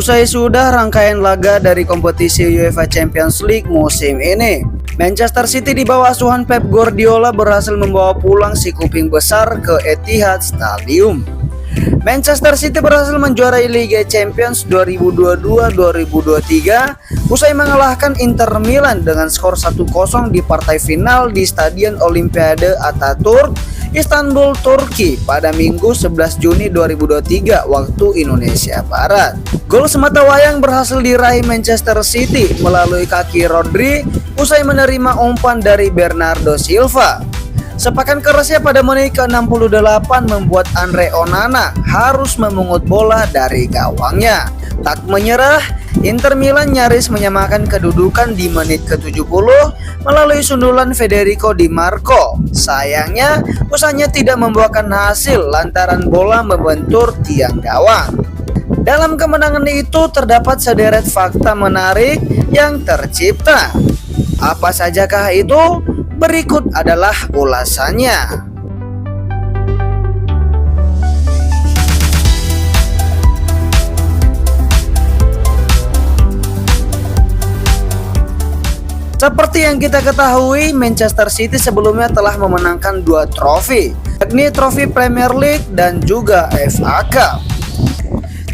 Usai sudah rangkaian laga dari kompetisi UEFA Champions League musim ini, Manchester City di bawah asuhan Pep Guardiola berhasil membawa pulang si kuping besar ke Etihad Stadium. Manchester City berhasil menjuarai Liga Champions 2022-2023 usai mengalahkan Inter Milan dengan skor 1-0 di partai final di Stadion Olimpiade Ataturk, Istanbul, Turki pada Minggu 11 Juni 2023 waktu Indonesia Barat. Gol sematawayang berhasil diraih Manchester City melalui kaki Rodri usai menerima umpan dari Bernardo Silva. Sepakan kerasnya pada menit ke-68 membuat Andre Onana harus memungut bola dari gawangnya. Tak menyerah, Inter Milan nyaris menyamakan kedudukan di menit ke-70 melalui sundulan Federico Di Marco. Sayangnya, usahanya tidak membuahkan hasil lantaran bola membentur tiang gawang. Dalam kemenangan itu terdapat sederet fakta menarik yang tercipta. Apa sajakah itu? Berikut adalah ulasannya. Seperti yang kita ketahui, Manchester City sebelumnya telah memenangkan 2 trofi, yakni trofi Premier League dan juga FA Cup.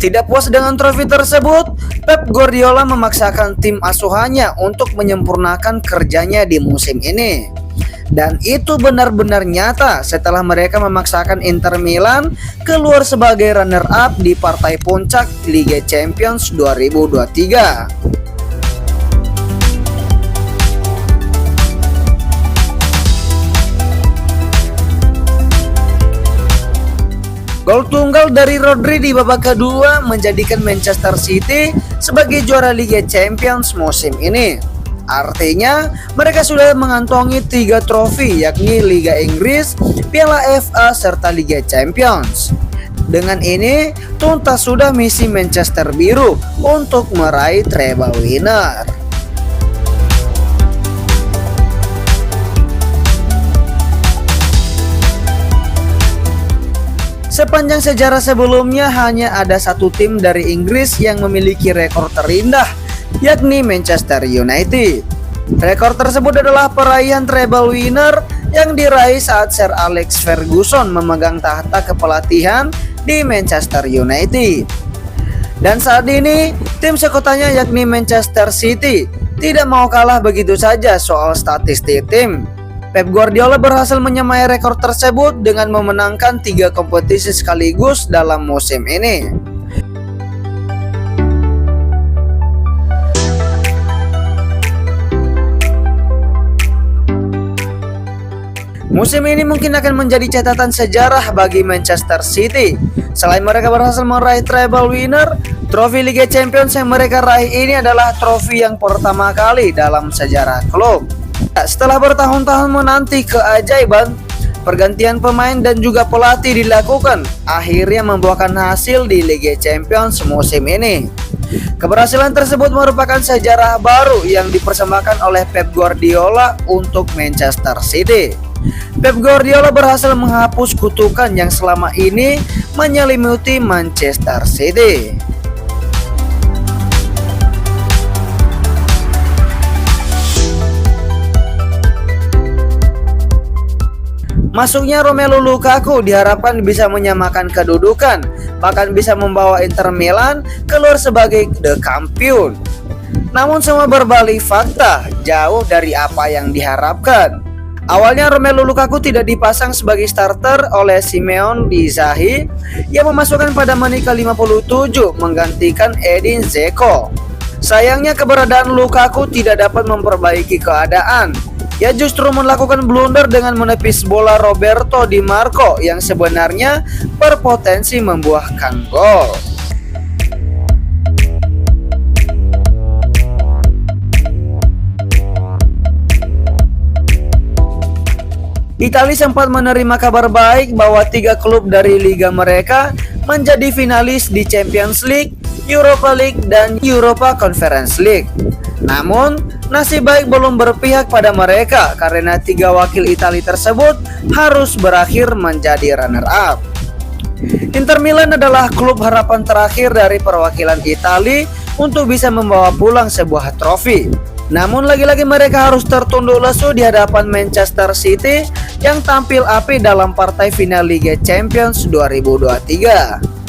Tidak puas dengan trofi tersebut, Pep Guardiola memaksakan tim asuhannya untuk menyempurnakan kerjanya di musim ini. Dan itu benar-benar nyata setelah mereka memaksakan Inter Milan keluar sebagai runner-up di partai puncak Liga Champions 2023. Gol tunggal dari Rodri di babak kedua menjadikan Manchester City sebagai juara Liga Champions musim ini. Artinya, mereka sudah mengantongi 3 trofi, yakni Liga Inggris, Piala FA, serta Liga Champions. Dengan ini, tuntas sudah misi Manchester Biru untuk meraih treble winner. Sepanjang sejarah sebelumnya hanya ada satu tim dari Inggris yang memiliki rekor terindah, yakni Manchester United. Rekor tersebut adalah peraihan treble winner yang diraih saat Sir Alex Ferguson memegang tahta kepelatihan di Manchester United. Dan saat ini, tim sekotanya yakni Manchester City tidak mau kalah begitu saja soal statistik tim. Pep Guardiola berhasil menyamai rekor tersebut dengan memenangkan 3 kompetisi sekaligus dalam musim ini. Musim ini mungkin akan menjadi catatan sejarah bagi Manchester City. Selain mereka berhasil meraih treble winner, trofi Liga Champions yang mereka raih ini adalah trofi yang pertama kali dalam sejarah klub. Setelah bertahun-tahun menanti keajaiban, pergantian pemain dan juga pelatih dilakukan, akhirnya membuahkan hasil di Liga Champions musim ini. Keberhasilan tersebut merupakan sejarah baru yang dipersembahkan oleh Pep Guardiola untuk Manchester City. Pep Guardiola berhasil menghapus kutukan yang selama ini menyelimuti Manchester City. Masuknya Romelu Lukaku diharapkan bisa menyamakan kedudukan, bahkan bisa membawa Inter Milan keluar sebagai the champion. Namun semua berbalik fakta, jauh dari apa yang diharapkan. Awalnya Romelu Lukaku tidak dipasang sebagai starter oleh Simone Inzaghi yang memasukkan pada menit ke-57 menggantikan Edin Dzeko. Sayangnya keberadaan Lukaku tidak dapat memperbaiki keadaan. Ia justru melakukan blunder dengan menepis bola Roberto Di Marco yang sebenarnya berpotensi membuahkan gol. Italia sempat menerima kabar baik bahwa 3 klub dari liga mereka menjadi finalis di Champions League, Europa League, dan Europa Conference League. Namun, nasib baik belum berpihak pada mereka karena 3 wakil Italia tersebut harus berakhir menjadi runner-up. Inter Milan adalah klub harapan terakhir dari perwakilan Italia untuk bisa membawa pulang sebuah trofi. Namun lagi-lagi mereka harus tertunduk lesu di hadapan Manchester City yang tampil api dalam partai final Liga Champions 2023.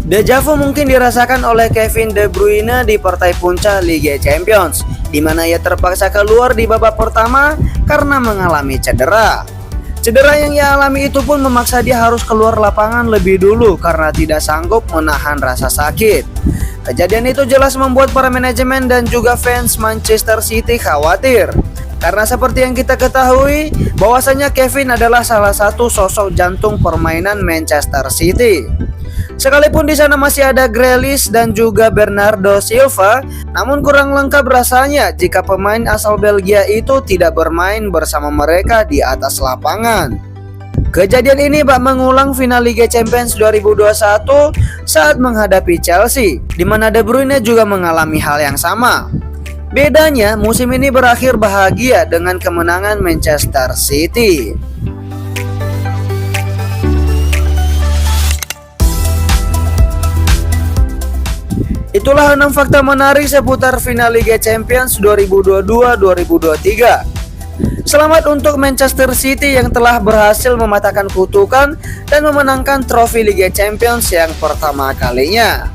Deja vu mungkin dirasakan oleh Kevin De Bruyne di partai puncak Liga Champions, di mana ia terpaksa keluar di babak pertama karena mengalami cedera. Cedera yang ia alami itu pun memaksa dia harus keluar lapangan lebih dulu karena tidak sanggup menahan rasa sakit. Kejadian itu jelas membuat para manajemen dan juga fans Manchester City khawatir. Karena seperti yang kita ketahui, bahwasanya Kevin adalah salah satu sosok jantung permainan Manchester City. Sekalipun di sana masih ada Grealish dan juga Bernardo Silva, namun kurang lengkap rasanya jika pemain asal Belgia itu tidak bermain bersama mereka di atas lapangan. Kejadian ini bak mengulang final Liga Champions 2021 saat menghadapi Chelsea, di mana De Bruyne juga mengalami hal yang sama. Bedanya, musim ini berakhir bahagia dengan kemenangan Manchester City. Itulah 6 fakta menarik seputar final Liga Champions 2022-2023. Selamat untuk Manchester City yang telah berhasil mematahkan kutukan dan memenangkan trofi Liga Champions yang pertama kalinya.